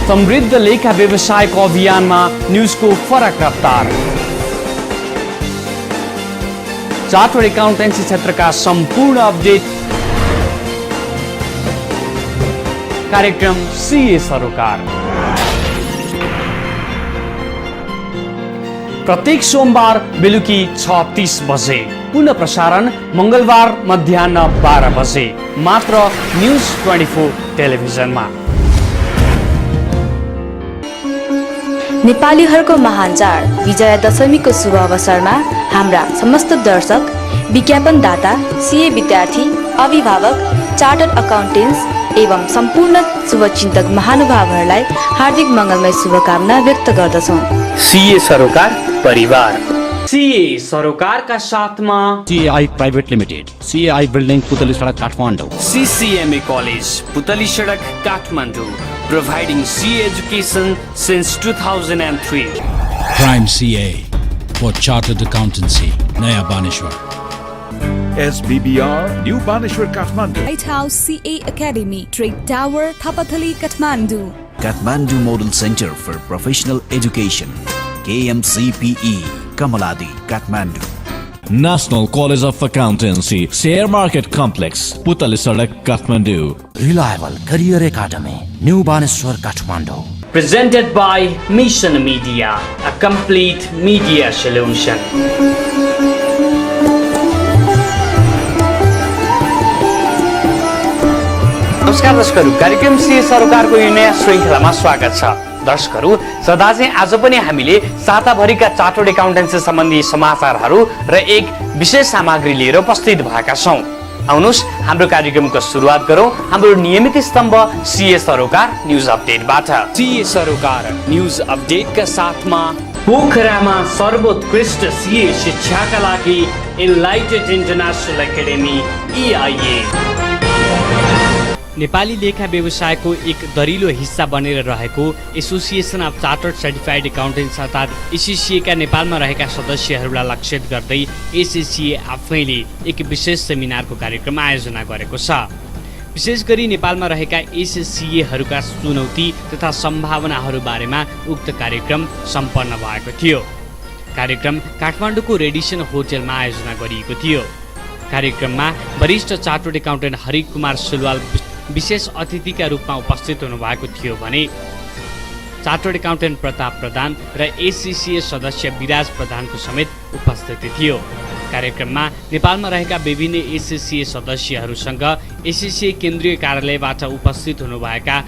समृद्ध लेखा व्यवसायको अभियानमा न्युजको फरक रफ्तार। चार्टर्ड एकाउन्टेन्सी क्षेत्रका सम्पूर्ण अपडेट। कार्यक्रम सीए सरोकार प्रत्येक सोमबार बेलुकी 6:30 बजे, पुनः प्रसारण मंगलबार मध्याह्न 12 बजे, मात्र न्युज 24 टेलिभिजनमा। नेपालीहरूको महान चाड विजयादशमीको शुभ अवसरमा हाम्रा समस्त दर्शक, विज्ञापनदाता, सीए विद्यार्थी, अभिभावक, चार्टर्ड अकाउन्टेन्ट्स एवं सम्पूर्ण शुभचिन्तक महानुभावहरूलाई हार्दिक मङ्गलमय शुभकामना व्यक्त गर्दछौँ। सीए सरोकार परिवार। सीए सरोकारका साथमा CAI private limited, CAI building, पुतली सडक, काठमाडौँ। CCMA कलेज, पुतली सडक, Kathmandu, providing CA education since 2003. Prime CA for Chartered Accountancy, Naya Baneshwar. SBBR, New Baneshwar, Kathmandu. Lighthouse CA Academy, Trade Tower, Thapatali, Kathmandu. Kathmandu Model Center for Professional Education, KMCPE, Kamaladi, Kathmandu. National College of Accountancy, Share Market Complex, Putali Sadak, Kathmandu. Reliable Career Academy, New Baneshwar, Kathmandu. Presented by Mission Media, a complete media solution. नमस्कार दर्शकहरू, कार्यक्रम CA सरोकारको यो नयाँ श्रृङ्खलामा स्वागत छ। दर्शकहरू, सदा चाहिँ आज पनि हामीले साताभरिका चार्टर्ड एकाउन्टेन्सी सम्बन्धी समाचारहरू र एक विशेष सामग्री लिएर उपस्थित भएका छौँ। आउनुहोस् हाम्रो कार्यक्रमको सुरुवात गरौँ हाम्रो नियमित स्तम्भ सीए सरोकार न्युज अपडेटबाट। सीए सरोकार न्युज अपडेटका साथमा पोखरामा सर्वोत्कृष्ट सीए शिक्षाका लागि enlightened international academy EIA। Nepali लेखा व्यवसायको एक दरिलो हिस्सा बनेर रहेको association of chartered certified accountants अर्थात् ACCA का नेपालमा रहेका सदस्यहरूलाई लक्षित गर्दै ACCA आफैले एक विशेष सेमिनारको कार्यक्रम आयोजना गरेको छ। विशेष गरी नेपालमा रहेका ACCA-हरूका चुनौती तथा सम्भावनाहरू बारेमा उक्त कार्यक्रम सम्पन्न भएको थियो। कार्यक्रम काठमाडौँको रेडिसन होटलमा आयोजना गरिएको थियो। कार्यक्रममा वरिष्ठ चार्टर्ड एकाउन्टेन्ट हरिक कुमार सिलवाल विशेष अतिथिका रूपमा उपस्थित हुनुभएको थियो भने चार्टर्ड एकाउन्टेन्ट प्रताप प्रधान र ACCA सदस्य विराज प्रधानको समेत उपस्थिति थियो। कार्यक्रममा नेपालमा रहेका विभिन्न ACCA सदस्यहरूसँग ACCA केन्द्रीय कार्यालयबाट उपस्थित हुनुभएका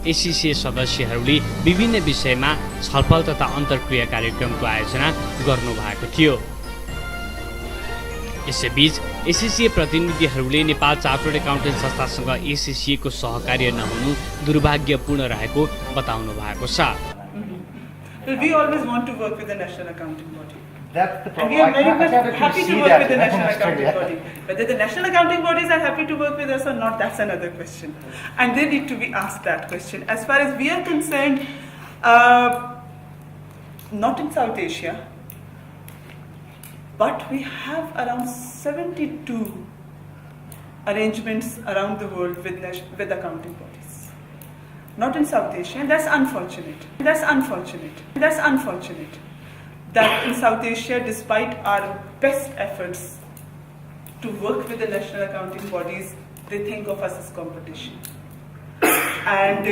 ACCA सदस्यहरूले विभिन्न विषयमा छलफल तथा अन्तर्क्रिया कार्यक्रमको आयोजना गर्नुभएको थियो। यसैबीच ACCA प्रतिनिधिहरूले नेपाल चार्टर्ड एकाउन्टेन्ट संस्थासँग ACCA को सहकार्य नहुनु दुर्भाग्यपूर्ण रहेको बताउनु भएको छ। We always want to work with the National Accounting Body. And we are very much happy to work with the National Accounting Body. Whether the National Accounting Bodies are happy to work with us or not, that's another question. And they need to be asked that question. As far as we are concerned, not in South Asia, but we have around 72 arrangements around the world with accounting bodies. Not in South Asia, and that's unfortunate. That's unfortunate. That's unfortunate. That in South Asia, despite our best efforts to work with the national accounting bodies, they think of us as competition. And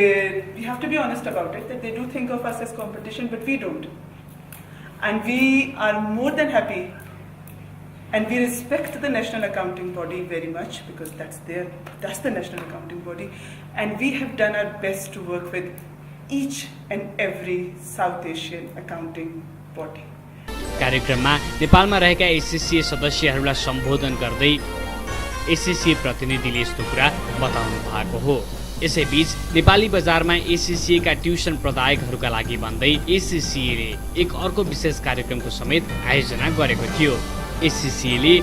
we have to be honest about it, that they do think of us as competition, but we don't. And we are more than happy, and we respect the National Accounting Body very much, because that's the National Accounting Body, and we have done our best to work with each and every South Asian accounting body. कार्यक्रममा नेपालमा रहेका ACCA सदस्यहरूलाई सम्बोधन गर्दै ACCA प्रतिनिधिले यस्तो कुरा बताउनु भएको हो। यसैबीच नेपाली बजारमा ACCA का ट्युसन प्रदायकहरूका लागि भन्दै ACCA ले एक अर्को विशेष कार्यक्रमको समेत आयोजना गरेको थियो। ACCA ले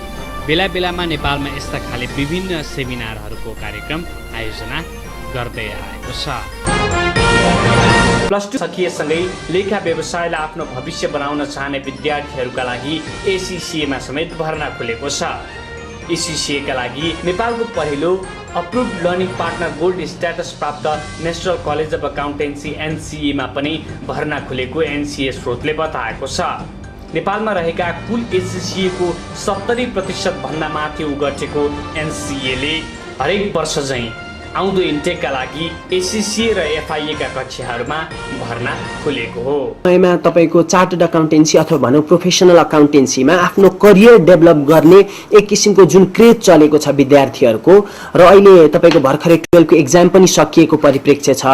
बेला बेलामा नेपालमा यस्ता खाले विभिन्न सेमिनारहरूको कार्यक्रम आयोजना गर्दै आएको छ। प्लस 2 सकिएसँगै लेखा व्यवसायलाई आफ्नो भविष्य बनाउन चाहने विद्यार्थीहरूका लागि ACCA मा समेत भर्ना खुलेको छ। एससीसीए का लागि नेपालको पहिलो अप्रुभड लर्निङ पार्टनर गोल्ड स्ट्याटस प्राप्त national college of accountancy NCA मा पनि भर्ना खुलेको एनसीए स्रोतले बताएको छ। नेपालमा रहेका कुल एससीसीए को 70% भन्दा माथि उगटेको एनसीए ले हरेक वर्ष चाहिँ आउँदो इन्टेकका लागि एससीसीए र एफआईए का कक्षाहरूमा भर्ना खुलेको हो। समयमा तपाईको चार्टर्ड अकाउन्टेन्सी अथवा भनौं प्रोफेसनल अकाउन्टेन्सीमा आफ्नो करियर डेभलप गर्ने एक किसिमको जुन क्रेज चलेको छ विद्यार्थीहरूको र अहिले तपाईको भर्खरै 12 को एक्जाम पनि सकिएको परिप्रेक्ष्य छ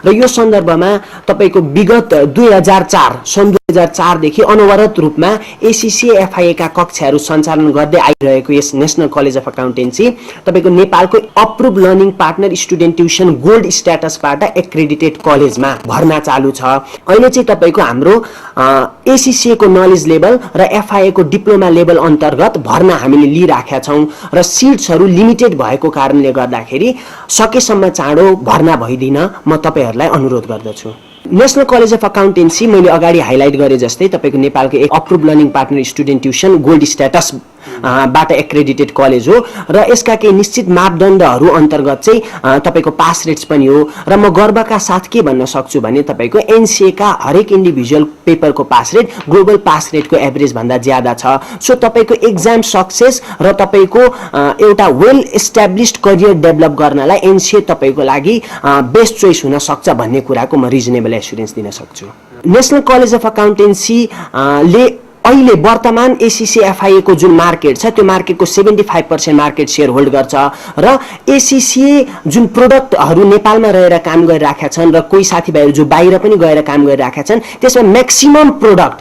र यो सन्दर्भमा तपाईको विगत 2004 सन् 2004 देखि अनवरत रूपमा एससीसीए एफआईए का कक्षाहरू सञ्चालन गर्दै आइरहेको यस नेशनल कलेज अफ अकाउन्टेन्सी तपाईको नेपालको approve learning partner student tuition gold स्ट्याटसबाट एक्रेडिटेड कलेजमा भर्ना चालु छ। अहिले चाहिँ तपाईको हाम्रो एससीसीए को नलेज लेभल र एफआईए को डिप्लोमा लेभल अन्तर्गत भर्ना हामीले लिइराखेका छौं र सिट्सहरू लिमिटेड भएको कारणले गर्दाखेरि सकेसम्म चाँडो भर्ना भइदिन म तपाईहरुलाई अनुरोध गर्दछु। नेशनल कलेज अफ अकाउन्टेन्सी मैले अगाडि हाइलाइट गरे जस्तै तपाईको नेपालको एक approve learning partner student tuition gold status बाट एक्रेडिटेड कलेज हो र यसका केही निश्चित मापदण्डहरू अन्तर्गत चाहिँ तपाईको पास रेट्स पनि हो र म गर्वका साथ के भन्न सक्छु भने तपाईको एनसीए का हरेक इन्डिभिजुअल पेपरको पास रेट ग्लोबल पास रेटको एभरेज भन्दा ज्यादा छ। सो तपाईको एक्जाम सक्सेस र तपाईको एउटा वेल एस्टाब्लिश्ड करियर डेभलप गर्नलाई एनसीए तपाईको लागि बेस्ट चोइस हुन सक्छ भन्ने कुराको म रिजनेबल एस्युरेन्स दिन सक्छु। नेशनल कलेज अफ अकाउन्टेन्सी ले अहिले वर्तमान एससीसीए एफआईए को जुन मार्केट छ त्यो मार्केटको 75% मार्केट शेयर होल्ड गर्छ र एससीसीए जुन प्रोडक्टहरू नेपालमा रहेर काम गरिराखेका छन् र कोही साथीभाइहरू जो बाहिर पनि गएर काम गरिराखेका छन् त्यसमा म्याक्सिमम प्रोडक्ट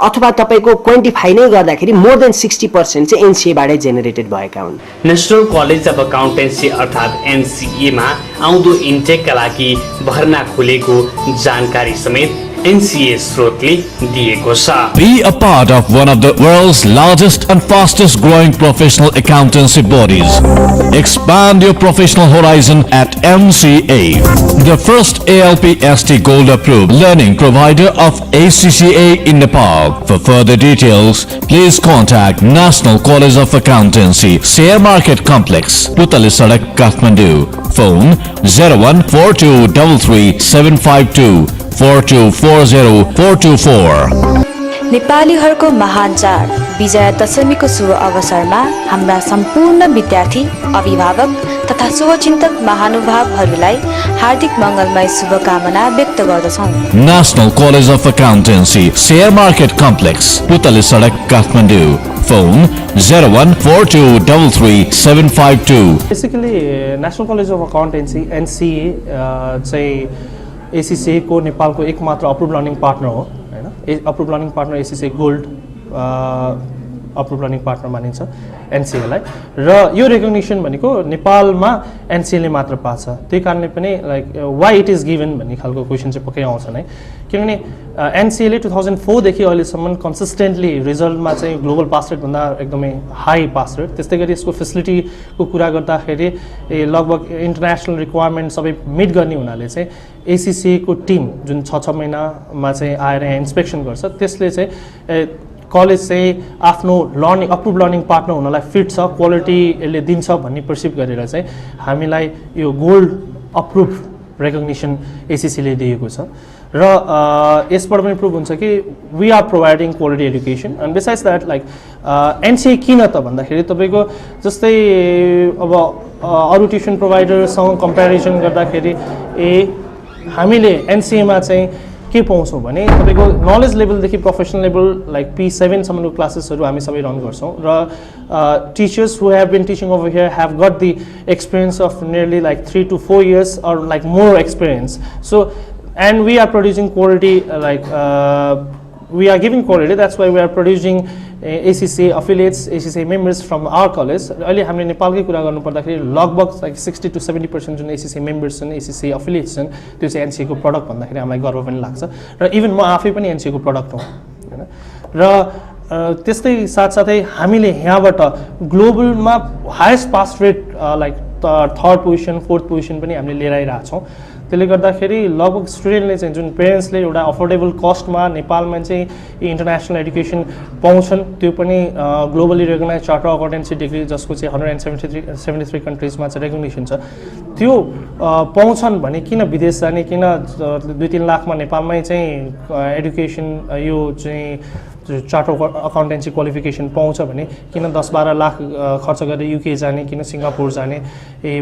अथवा तपाईको क्वान्टिफाई नै गर्दाखेरि मोर देन 60% चाहिँ एनसीए बाटै जेनेरेटेड भएका हुन्। नेशनल कलेज अफ अकाउन्टेन्सी अर्थात् एनसीए मा आउँदो इन्टेकका लागि भर्ना खुलेको जानकारी समेत NCA स्रोतले दिएको छ। Be a part of one of the world's largest and fastest growing professional accountancy bodies. Expand your professional horizon at MCA, the first ALPST Gold approved learning provider of ACCA in Nepal. For further details, please contact National College of Accountancy, Share Market Complex, Putali Sadak, Kathmandu. Phone 0142333752 4240424। नेपालीहरूको महान चाड विजया दशमीको शुभ अवसरमा हाम्रा सम्पूर्ण विद्यार्थी अभिभावक तथा शुभचिन्तक महानुभावहरूलाई हार्दिक मङ्गलमय शुभकामना व्यक्त गर्दछौँ। National college of accountancy, share market complex, पुतली सडक, Kathmandu. Phone 0142333752। Basically national college of accountancy NCA चाहिँ ACCA को नेपालको एकमात्र अप्रुभ लर्निङ पार्टनर हो हैन। Approve learning partner ACCA gold approve learning partner मानिन्छ NCA लाई र यो रेकग्निसन भनेको नेपालमा NCA ले मात्र पाछ। त्यही कारणले पनि like why it is given भन्ने खालको क्वेसन चाहिँ पक्कै आउँछ नै, किनभने NCA ले 2004 देखि अहिलेसम्म कन्सिस्टेन्टली रिजल्टमा चाहिँ ग्लोबल पास रेट भन्दा एकदमै हाई पास रेट, त्यस्तै गरी यसको फेसिलिटीको कुरा गर्दाखेरि लगभग इन्टरनेसनल रिक्वायरमेन्ट सबै मिट गर्ने हुनाले चाहिँ ACCA को टिम जुन 6 महिनामा चाहिँ आएर इन्स्पेक्सन गर्छ त्यसले चाहिँ कलेज चाहिँ आफ्नो लर्निङ अप्रुभ लर्निङ पार्टनर हुनलाई फिट छ, क्वालिटी यसले दिन्छ भन्ने पर्सिभ गरेर चाहिँ हामीलाई यो गोल्ड अप्रुभ रेकग्निसन ACCA ले दिएको छ र यसबाट पनि प्रुभ हुन्छ कि we are providing quality education. And besides that like NCA किन त भन्दाखेरि तपाईँको जस्तै अब अरू ट्युसन प्रोभाइडरसँग कम्पेरिजन गर्दाखेरि हामीले NCA मा चाहिँ के पाउँछौँ भने तपाईँको नलेज लेभलदेखि प्रोफेसनल लेभल लाइक P7 सम्मको क्लासेसहरू हामी सबै रन गर्छौँ र teachers who have been teaching over here have got the experience of nearly like 3 to 4 years or like more experience. So and we are producing quality like we are giving quality, that's why we are producing ACCA affiliates, ACCA members from our college. अहिले हामीले नेपालकै कुरा गर्नुपर्दाखेरि लगभग like 60 to 70% जुन ACCA members छन्, ACCA affiliates छन्, त्यो चाहिँ NCA को प्रडक्ट भन्दाखेरि हामीलाई गर्व पनि लाग्छ र इभन म आफै पनि NCA को प्रडक्ट हुँ हैन। र त्यस्तै साथसाथै हामीले यहाँबाट ग्लोबलमा highest pass rate like 3rd position 4th position पनि हामीले लिएर आइरहेको छौँ। त्यसले गर्दाखेरि लगभग स्टुडेन्टले चाहिँ जुन पेरेन्ट्सले एउटा अफोर्डेबल कस्टमा नेपालमा चाहिँ इन्टरनेसनल एडुकेसन पाउँछन्, त्यो पनि globally recognise charter accountancy degree जसको चाहिँ 173 कन्ट्रिजमा चाहिँ रेकग्निसन छ, त्यो पाउँछन् भने किन विदेश जाने, किन 2-3 लाखमा नेपालमै चाहिँ एडुकेसन यो चाहिँ चार्टर अकाउन्टेन्सी क्वालिफिकेसन पाउँछ भने किन 10-12 लाख खर्च गरेर युके जाने, किन सिङ्गापुर जाने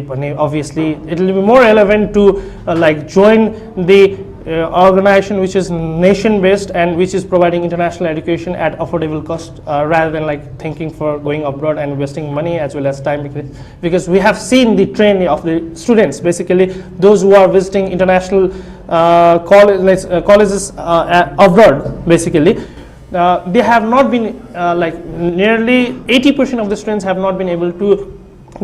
भने obviously it will be more relevant to like join the organization which is nation based and which is providing international education at affordable cost rather than like thinking for going abroad and wasting money as well as time, because we have seen the trend of the students, basically those who are visiting international colleges abroad, basically they have not been like nearly 80% of the students have not been able to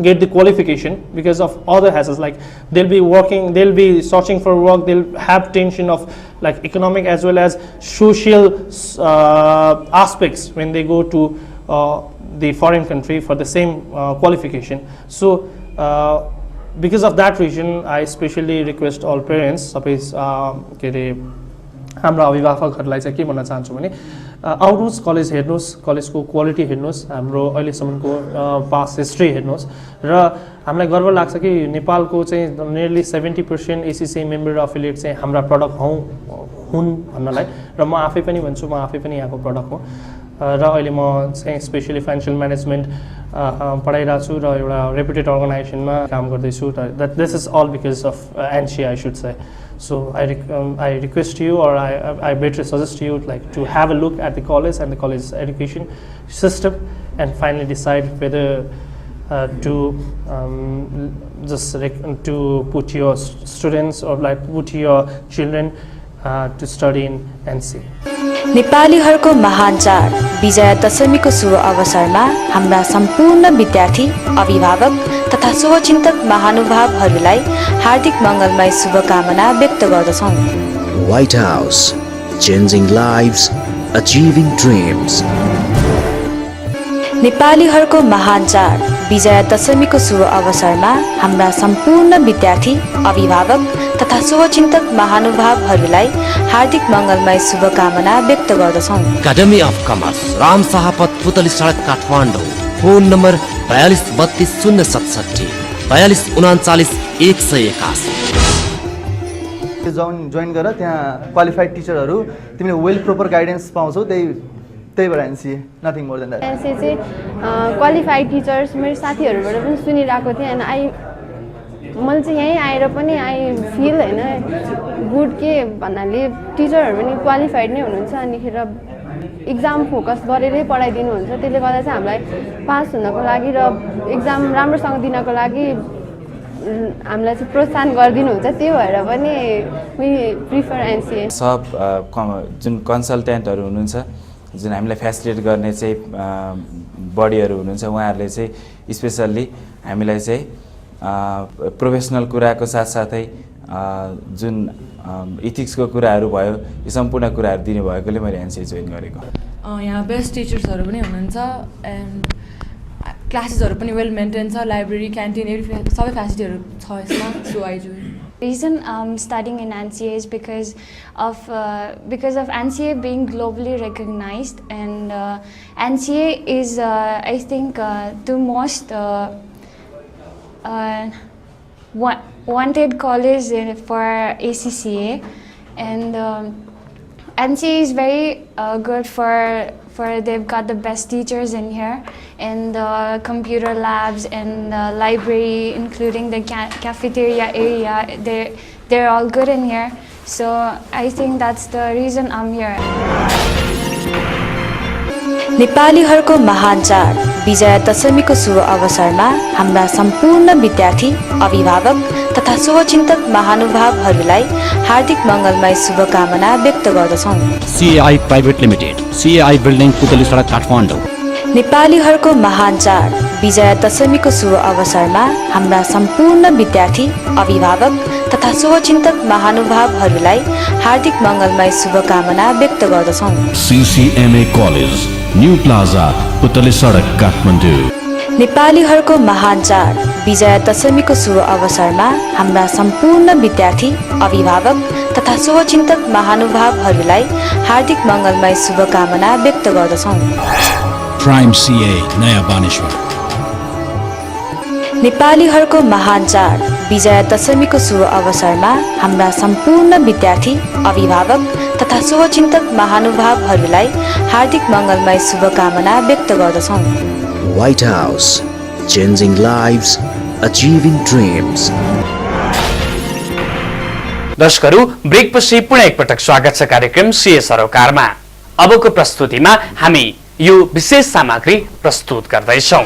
get the qualification because of other hassles, like they'll be working, they'll be searching for work, they'll have tension of like economic as well as social aspects when they go to the foreign country for the same qualification. So because of that reason I especially request all parents, suppose के अरे हाम्रा अभिभावकहरूलाई चाहिँ के भन्न चाहन्छु भने आउनुहोस्, कलेज हेर्नुहोस्, कलेजको क्वालिटी हेर्नुहोस्, हाम्रो अहिलेसम्मको पास हिस्ट्री हेर्नुहोस् र हामीलाई गर्व लाग्छ कि नेपालको चाहिँ नियरली 70% एसिसी मेम्बर अफिलिएट चाहिँ हाम्रा प्रडक्ट हुन् भन्नलाई, र म आफै पनि भन्छु, म आफै पनि यहाँको प्रडक्ट हो र अहिले म चाहिँ स्पेसली फाइनेन्सियल म्यानेजमेन्ट पढाइरहेको छु र एउटा रेपुटेड अर्गनाइजेसनमा काम गर्दैछु। This is all because of NC I should say. So I request you, or I better suggest you like to have a look at the college and the college education system and finally decide whether to to put your students or like put your children to study in NC. नेपालीहरूको महान चाड विजया दशमीको शुभ अवसरमा हाम्रा सम्पूर्ण विद्यार्थी, अभिभावक तथा शुभचिन्तक महानुभावहरूलाई हार्दिक मङ्गलमय शुभकामना व्यक्त गर्दछौँ। White House, changing lives, achieving dreams. नेपालीहरूको महान चाड विजया दशमीको शुभ अवसरमा हाम्रा सम्पूर्ण विद्यार्थी, अभिभावक तथा शुभचिन्तक महानुभावहरूलाई हार्दिक मङ्गलमय शुभकामना व्यक्त गर्दछौँ। Academy of Commerce, राम साहपत पुतली सडक काठमाडौँ। Phone number 4232 067 4239 181। जोइन गर, त्यहाँ क्वालिफाइड टिचरहरू तिमीले वेल प्रोपर गाइडेन्स पाउँछौ, त्यही भएर NCA, nothing more than that. NCA चाहिँ क्वालिफाइड टिचर्स मेरो साथीहरूबाट पनि सुनिरहेको थिएँ एन्ड मैले चाहिँ यहीँ आएर पनि आई फिल होइन गुड के भन्नाले टिचरहरू पनि क्वालिफाइड नै हुनुहुन्छ, अनिखेर इक्जाम फोकस गरेरै पढाइदिनुहुन्छ, त्यसले गर्दा चाहिँ हामीलाई पास हुनको लागि र इक्जाम राम्रोसँग दिनको लागि हामीलाई चाहिँ प्रोत्साहन गरिदिनुहुन्छ, त्यही भएर पनि वी प्रिफर एनसीए। सब जुन कन्सल्टेन्टहरू हुनुहुन्छ, जुन हामीलाई फेसिलिटेट गर्ने चाहिँ बडीहरू हुनुहुन्छ, उहाँहरूले चाहिँ स्पेसल्ली हामीलाई चाहिँ प्रोफेसनल कुराको साथसाथै जुन इथिक्सको कुराहरू भयो, यो सम्पूर्ण कुराहरू दिनुभएकोले मैले एनसीए जोइन गरेको। यहाँ बेस्ट टिचर्सहरू पनि हुनुहुन्छ एन्ड क्लासेसहरू पनि वेल मेन्टेन छ, लाइब्रेरी, क्यान्टिन, सबै फेसिलिटीहरू छ यसमा, so I join. Reason I'm studying in NCA is because of NCA being globally recognized, and NCA is I think the most wanted college for ACCA, and NCA is very good for they've got the best teachers in here, and computer labs and library, including the cafeteria area. They're all good in here, so I think that's the reason I'm here. नेपालीहरूको महान चाड विजया दशमीको शुभ अवसरमा हाम्रा सम्पूर्ण विद्यार्थी, अभिभावक तथा शुभचिन्तक महानुभावहरूलाई हार्दिक मङ्गलमय शुभकामना व्यक्त गर्दछौँ। CAI private limited, CAI building पुतली सडक काठमाडौँ। नेपालीहरूको महान चाड विजया दशमीको शुभ अवसरमा हाम्रा सम्पूर्ण विद्यार्थी, अभिभावक तथा शुभचिन्तक महानुभावहरूलाई हार्दिक मङ्गलमय शुभकामना व्यक्त गर्दछौँ। CCMA कलेज, न्यू प्लाजा, पुतली सडक काठमाडौँ। नेपालीहरूको महान चाड विजयादशमीको शुभ अवसरमा हाम्रा सम्पूर्ण विद्यार्थी, अभिभावक तथा शुभचिन्तक महानुभावहरूलाई हार्दिक मङ्गलमय शुभकामना व्यक्त गर्दछौँ। Prime CA, Naya Baneshwar. नेपालीहरूको महान चाड विजयादशमीको शुभ अवसरमा हाम्रा सम्पूर्ण विद्यार्थी, अभिभावक तथा शुभचिन्तक महानुभावहरूलाई हार्दिक मङ्गलमय शुभकामना व्यक्त गर्दछौँ। White House, changing lives, achieving dreams. दर्शकहरू, ब्रेकपछि पुनः एकपटक स्वागत छ कार्यक्रम सीए सरोकारमा। अबको प्रस्तुतिमा हामी यो विशेष सामग्री प्रस्तुत गर्दैछौँ।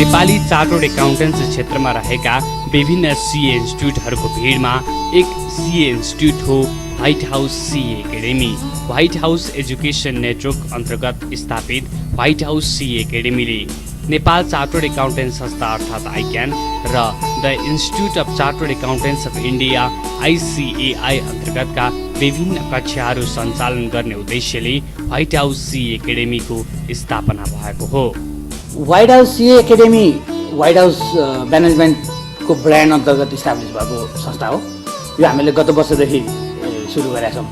नेपाली चार्टर्ड एकाउन्टेन्सी क्षेत्रमा रहेका विभिन्न सीए इन्स्टिट्युटहरूको भिडमा एक सीए इन्स्टिट्युट हो white house CA academy. White house education network अन्तर्गत स्थापित व्हाइट हाउस सीए एकाडेमीले नेपाल चार्टर्ड एकाउन्टेन्ट संस्था अर्थात् आइक्यान र the institute of chartered accountants of India ICAI अन्तर्गतका विभिन्न कक्षाहरू सञ्चालन गर्ने उद्देश्यले व्हाइट हाउस सीए एकाडेमीको स्थापना भएको हो। White house CA academy white house म्यानेजमेन्टको ब्रान्ड अन्तर्गत इस्टाब्लिस भएको संस्था हो। यो हामीले गत वर्षदेखि सुरु गरेका छौँ।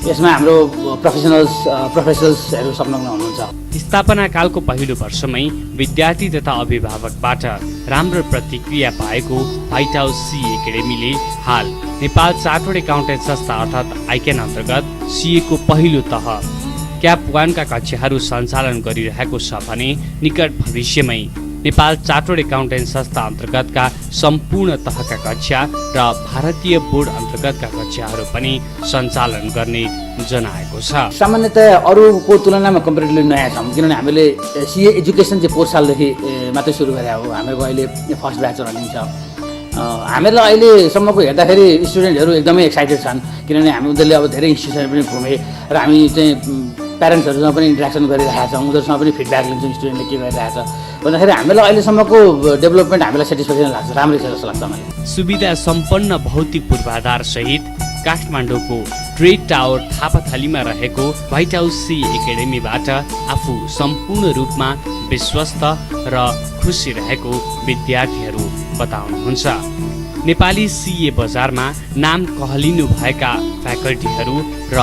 यसमा हाम्रो प्रोफेसनल्सहरू संलग्न हुनुहुन्छ। स्थापना कालको पहिलो वर्षमै विद्यार्थी तथा अभिभावकबाट राम्रो प्रतिक्रिया पाएको व्हाइट हाउस सीए एकाडेमीले हाल नेपाल चार्टर्ड एकाउन्टेन्ट संस्था अर्थात् आइक्यान अन्तर्गत सीए को पहिलो तह क्याप 1 का कक्षाहरू सञ्चालन गरिरहेको छ भने निकट भविष्यमै नेपाल चार्टर्ड एकाउन्टेन्ट संस्था अन्तर्गतका सम्पूर्ण तहका कक्षा र भारतीय बोर्ड अन्तर्गतका कक्षाहरू पनि सञ्चालन गर्ने जनाएको छ। सामान्यतया अरूको तुलनामा कम्पेरिटिभली नयाँ छौँ, किनभने हामीले सीए एजुकेसन चाहिँ 4 सालदेखि मात्रै सुरु गरेका हो। हाम्रो अहिले फर्स्ट ब्याच रनिङ छ। हामीहरूलाई अहिलेसम्मको हेर्दाखेरि स्टुडेन्टहरू एकदमै एक्साइटेड छन्, किनभने हामी उनीहरूले अब धेरै इन्स्टिट्युसनहरू पनि घुमे र हामी चाहिँ प्यारेन्ट्सहरूसँग पनि इन्ट्रेक्सन गरिरहेका छौँ, उनीहरूसँग पनि फिडब्याक लिन्छौँ स्टुडेन्टले के गरिरहेछ भन्दाखेरि हामीलाई अहिलेसम्मको डेभलपमेन्ट हामीलाई सेटिस्फ्याक्सन लाग्छ, राम्रै छ जस्तो लाग्छ मलाई। सुविधा सम्पन्न भौतिक पूर्वाधार सहित काठमाडौँको ट्रेड टावर थापाथलीमा रहेको व्हाइट हाउस सीए एकाडेमीबाट आफू सम्पूर्ण रूपमा विश्वस्त र खुसी रहेको विद्यार्थीहरू बताउनुहुन्छ। नेपाली सीए बजारमा नाम कहलिनु भएका फ्याकल्टीहरू र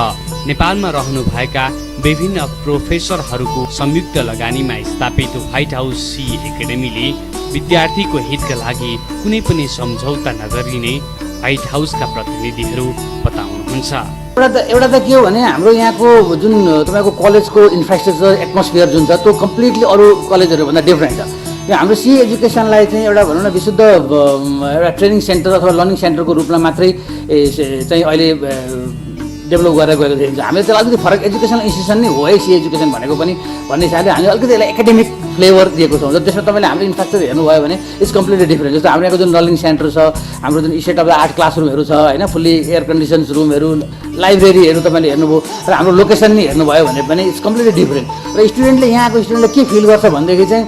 नेपालमा रहनुभएका विभिन्न प्रोफेसरहरूको संयुक्त लगानीमा स्थापित व्हाइट हाउस सीए एकाडेमीले विद्यार्थीको हितका लागि कुनै पनि सम्झौता नगरिने व्हाइट हाउसका प्रतिनिधिहरू बताउनुहुन्छ। एउटा त के हो भने हाम्रो यहाँको जुन तपाईँको कलेजको इन्फ्रास्ट्रक्चर एटमोस्फियर जुन छ त्यो कम्प्लिटली अरू कलेजहरूभन्दा डिफ्रेन्ट छ। यो हाम्रो सीए एजुकेसनलाई चाहिँ एउटा भनौँ न विशुद्ध एउटा ट्रेनिङ सेन्टर अथवा लर्निङ सेन्टरको रूपमा मात्रै चाहिँ अहिले डेभलप गरेर गएको देखिन्छ। हामीले चाहिँ अलिकति फरक एजुकेसनल इन्स्टिट्युसन नै हो है सीए एजुकेसन भनेको पनि भन्ने हिसाबले हामीले अलिकति यसलाई एकाडेमिक फ्लेभर दिएको छौँ। त्यसमा तपाईँले हाम्रो इन्फ्रास्ट्रक्चर हेर्नुभयो भने इट्स कम्प्लिटली डिफ्रेन्ट। जस्तो हाम्रो यहाँको जुन लर्निङ सेन्टर छ, हाम्रो जुन स्टेट अफ द आर्ट क्लासरुमहरू छ होइन, फुल्ली एयर कन्डिसन्स रुमहरू, लाइब्रेरीहरू तपाईँले हेर्नुभयो र हाम्रो लोकेसन नै हेर्नुभयो भने पनि इट्स कम्प्लिटली डिफ्रेन्ट। र स्टुडेन्टले यहाँको स्टुडेन्टले के फिल गर्छ भनेदेखि चाहिँ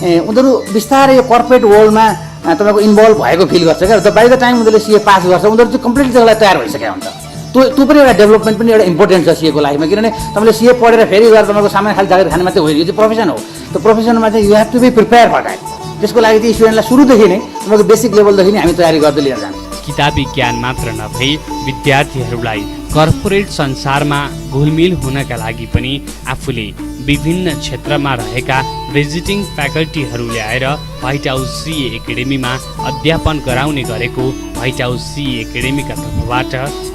उनीहरू बिस्तारै यो कर्पोरेट वर्ल्डमा तपाईँको इन्भल्भ भएको फिल गर्छ क्या। बाई द टाइम उनीहरूले सीए पास गर्छ उनीहरू चाहिँ कम्प्लिटली त्यसलाई तयार भइसकेका हुन्छ। त्यो पनि एउटा डेभलपमेन्ट पनि एउटा इम्पोर्टेन्ट छ सीएको लाइफमा, किनभने तपाईँले सीए पढेर फेरि गएर तपाईँको सामान खाली जागिर खाने मात्रै होइन, यो चाहिँ प्रोफेसन हो। त्यो प्रोफेसनमा चाहिँ you have to be prepare for that. त्यसको लागि चाहिँ स्टुडेन्टलाई सुरुदेखि नै तपाईँको बेसिक लेभलदेखि नै हामी तयारी गर्दै लिएर जान्छ। किताबी ज्ञान मात्र नभई विद्यार्थीहरूलाई कर्पोरेट संसारमा घुलमिल हुनका लागि पनि आफूले विभिन्न क्षेत्रमा रहेका भिजिटिङ फ्याकल्टीहरू ल्याएर व्हाइट हाउस सीए एकाडेमीमा अध्यापन गराउने गरेको व्हाइट हाउस सीए एकाडेमीका तर्फबाट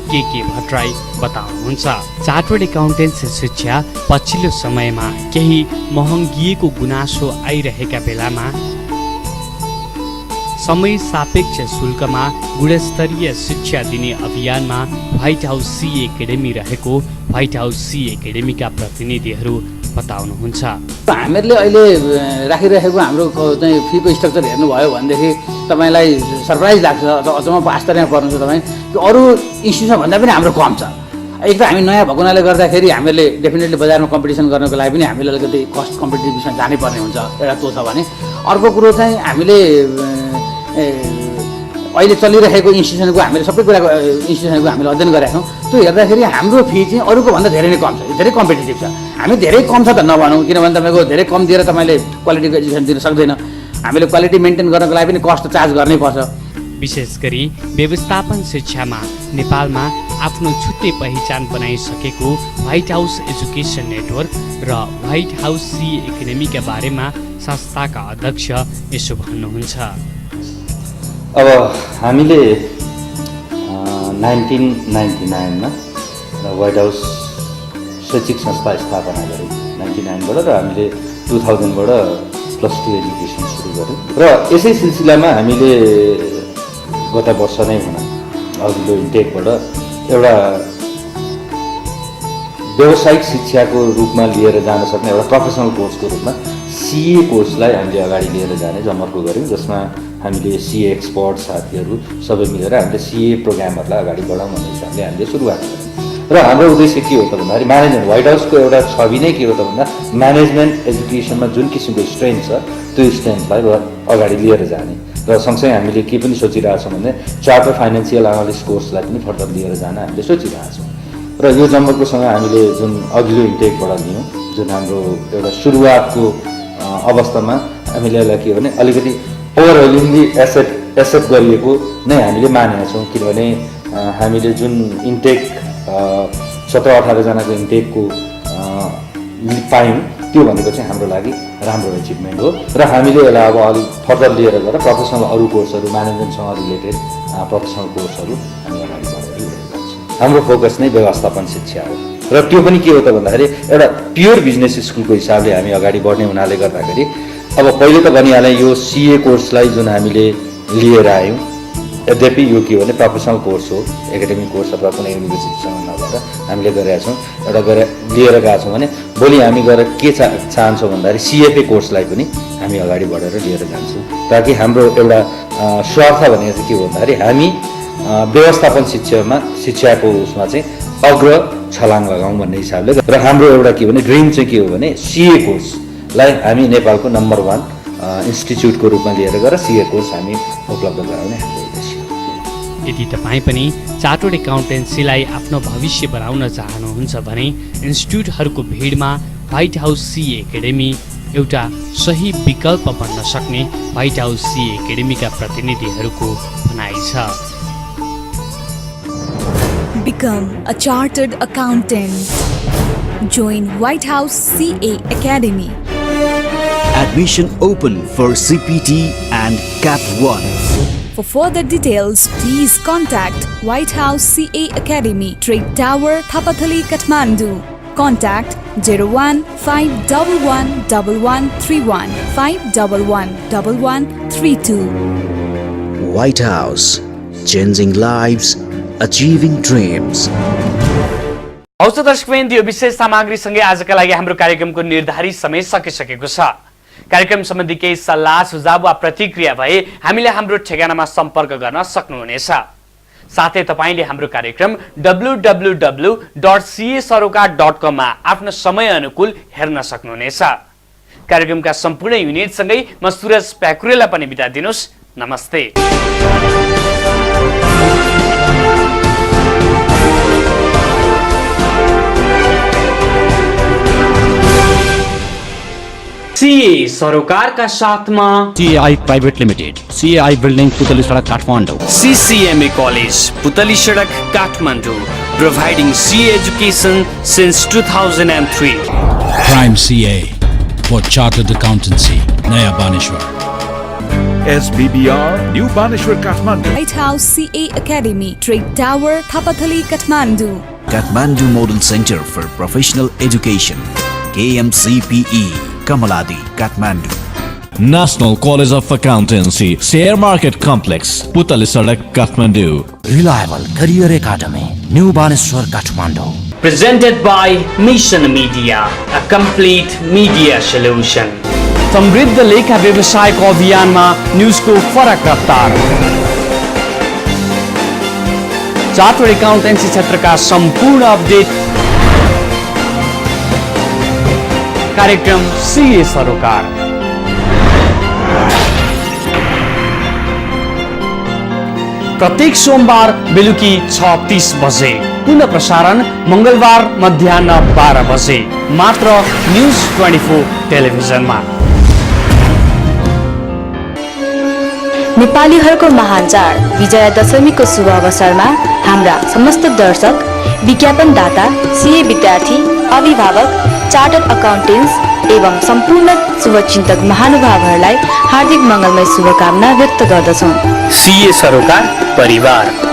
के भट्टराई बताउनुहुन्छ। चार्टर्ड एकाउन्टेन्सी शिक्षा पछिल्लो समयमा केही महँगिएको गुनासो आइरहेका बेलामा समय सापेक्ष शुल्कमा गुणस्तरीय शिक्षा दिने अभियानमा व्हाइट हाउस सीए एकाडेमी रहेको व्हाइट हाउस सीए एकाडेमीका प्रतिनिधिहरू बताउनुहुन्छ। हामीहरूले अहिले राखिरहेको हाम्रो चाहिँ फीको स्ट्रक्चर हेर्नुभयो भनेदेखि तपाईँलाई सरप्राइज लाग्छ, अचम्म आश्चर्य पर्नुहुन्छ तपाईँ कि अरू इन्स्टिट्युसन भन्दा पनि हाम्रो कम छ। एक त हामी नयाँ भएको हुनाले गर्दाखेरि हामीले डेफिनेटली बजारमा कम्पिटिसन गर्नको लागि पनि हामीले अलिकति कस्ट कम्पिटिटिभमा जानै पर्ने हुन्छ, एउटा त्यो छ भने। अर्को कुरो चाहिँ हामीले अहिले चलिरहेको इन्स्टिट्युसनको हामीले सबै कुराको इन्स्टिट्युसनको हामीले अध्ययन गरेका छौँ। त्यो हेर्दाखेरि हाम्रो फी चाहिँ अरूको भन्दा धेरै नै कम छ, धेरै कम्पिटिटिभ छ। हामी धेरै कम छ त नभनौँ, किनभने तपाईँको धेरै कम दिएर तपाईँले क्वालिटीको एजुकेसन दिन सक्दैन। हामीले क्वालिटी मेन्टेन गर्नको लागि पनि कस्ट चार्ज गर्नै पर्छ। विशेष गरी व्यवस्थापन शिक्षामा नेपालमा आफ्नो छुट्टै पहिचान बनाइसकेको व्हाइट हाउस एजुकेसन नेटवर्क र व्हाइट हाउस सी एकाडेमीका बारेमा संस्थाका अध्यक्ष यसो भन्नुहुन्छ। अब हामीले 1999मा व्हाइट हाउस शैक्षिक संस्था स्थापना गऱ्यौँ 99बाट, र हामीले 2000बाट +2 एजुकेसन सुरु गऱ्यौँ। र यसै सिलसिलामा हामीले गत वर्ष नै भनौँ अघिल्लो इन्टेकबाट एउटा व्यावसायिक शिक्षाको रूपमा लिएर जान सक्ने एउटा प्रोफेसनल कोर्सको रूपमा सिए कोर्सलाई हामीले अगाडि लिएर जाने जमर्को गऱ्यौँ, जसमा हामीले सिए एक्सपर्ट साथीहरू सबै मिलेर हामीले सिए प्रोग्रामहरूलाई अगाडि बढाउँ भन्ने हिसाबले हामीले सुरुवात गऱ्यौँ। र हाम्रो उद्देश्य के हो त भन्दाखेरि म्यानेजमेन्ट, व्हाइट हाउसको एउटा छवि नै के हो त भन्दा म्यानेजमेन्ट एजुकेसनमा जुन किसिमको स्ट्रेन्थ छ त्यो स्ट्रेन्थलाई अगाडि लिएर जाने। र सँगसँगै हामीले के पनि सोचिरहेछौँ भने चार्टर फाइनेन्सियल एनालिस्ट कोर्सलाई पनि फर्दर लिएर जान हामीले सोचिरहेछौँ। र यो जमर्कोसँग हामीले जुन अघिल्लो इन्टेकबाट लियौँ, जुन हाम्रो एउटा सुरुवातको अवस्थामा हामीले यसलाई के भने अलिकति ओभरअलिङली एसेप्ट गरिएको नै हामीले मानेका छौँ, किनभने हामीले जुन इन्टेक 17-18 जनाको इन्टेकको पायौँ त्यो भनेको चाहिँ हाम्रो लागि राम्रो एचिभमेन्ट हो। र हामीले यसलाई अब अलिक फर्दर लिएर गएर प्रोफेसनल अरू कोर्सहरू म्यानेजमेन्टसँग रिलेटेड प्रोफेसनल कोर्सहरू हामी अगाडि बढाएर लिएका छौँ। हाम्रो फोकस नै व्यवस्थापन शिक्षा हो, र त्यो पनि के हो त भन्दाखेरि एउटा प्योर बिजनेस स्कुलको हिसाबले हामी अगाडि बढ्ने हुनाले गर्दाखेरि अब पहिले त भनिहालेँ यो सिए कोर्सलाई जुन हामीले लिएर आयौँ, यद्यपि यो के हो भने प्रोफेसनल कोर्स हो, एकाडेमिक कोर्स अथवा कुनै युनिभर्सिटीसँग नभएर हामीले गरेका छौँ। एउटा लिएर गएका छौँ भने भोलि हामी गएर के चाहन्छौँ भन्दाखेरि सिएफए कोर्सलाई पनि हामी अगाडि बढेर लिएर जान्छौँ, ताकि हाम्रो एउटा स्वार्थ भनेको चाहिँ के हो भन्दाखेरि हामी व्यवस्थापन शिक्षाको उसमा चाहिँ अग्र छलाङ लगाउँ भन्ने हिसाबले। र हाम्रो एउटा के भने ड्रिम चाहिँ के हो भने सिए कोर्सलाई हामी नेपालको नम्बर 1 इन्स्टिच्युटको रूपमा लिएर गएर सिए कोर्स हामी उपलब्ध गराउने हाम्रो उद्देश्य। यदि तपाईँ पनि चार्टर्ड एकाउन्टेन्सीलाई आफ्नो भविष्य बनाउन चाहनुहुन्छ भने इन्स्टिट्युटहरूको भिडमा व्हाइट हाउस सी एकाडेमी एउटा सही विकल्प बन्न सक्ने व्हाइट हाउस सी एकाडेमीका प्रतिनिधिहरूको भनाइ छ। Become a chartered accountant. Join White House CA Academy. Admission open for CPT and CAP 1. For further details, please contact White House CA Academy, Trade Tower, Thapathali, Kathmandu. Contact 01511131 5111132. White House, changing lives, achieving dreams. हौस् दर्शकवृन्द, यो विशेष सामग्रीसँगै आजका लागि हाम्रो कार्यक्रमको निर्धारित समय सकिसकेको छ। कार्यक्रम सम्बन्धी केही सल्लाह सुझाव वा प्रतिक्रिया भए हामीले हाम्रो ठेगानामा सम्पर्क गर्न सक्नुहुनेछ। साथै तपाईले हाम्रो कार्यक्रम www.casaroka.com मा आफ्नो समय अनुकूल हेर्न सक्नुहुनेछ। कार्यक्रमका सम्पूर्ण युनिटसँगै म सुरज प्याकुरेलाई पनि बिदा दिनुस्। नमस्ते। सीए सरोकारका साथमा CAI private limited, CAI building पुतली सडक काठमाडौँ, CCMA कलेज पुतली सडक Kathmandu, providing CA education since 2003. Prime CA for Chartered Accountancy, Naya Baneshwar. SBBR, New Baneshwar, Kathmandu. White House CA Academy, Trade Tower, Thapathali, Kathmandu. Kathmandu Model Center for Professional Education, KMCPE, Kamaladi, Kathmandu. National College of Accountancy, Share Market Complex, Putali Sadak, Kathmandu. Reliable Career Academy, New Baneshwar, Kathmandu. Presented by Mission Media, a complete media solution. समृद्ध लेखा व्यवसायको अभियानमा न्युजको फरक रफ्तार। Chartered accountancy क्षेत्रका सम्पूर्ण update कार्यक्रम CA सरोकार प्रत्येक सोमबार बेलुकी 6:30 बजे, पुनः प्रसारण मंगलबार मध्याह्न 12 बजे, मात्र न्यूज 24 टेलिभिजनमा। नेपालीहरूको महान चाड विजयादशमीको शुभ अवसरमा हाम्रा समस्त दर्शक, विज्ञापनदाता, सीए विद्यार्थी, अभिभावक, चार्टर्ड अकाउन्टेन्ट्स एवं सम्पूर्ण शुभचिन्तक महानुभावहरूलाई हार्दिक मङ्गलमय शुभकामना व्यक्त गर्दछौँ। सीए सरोकार परिवार।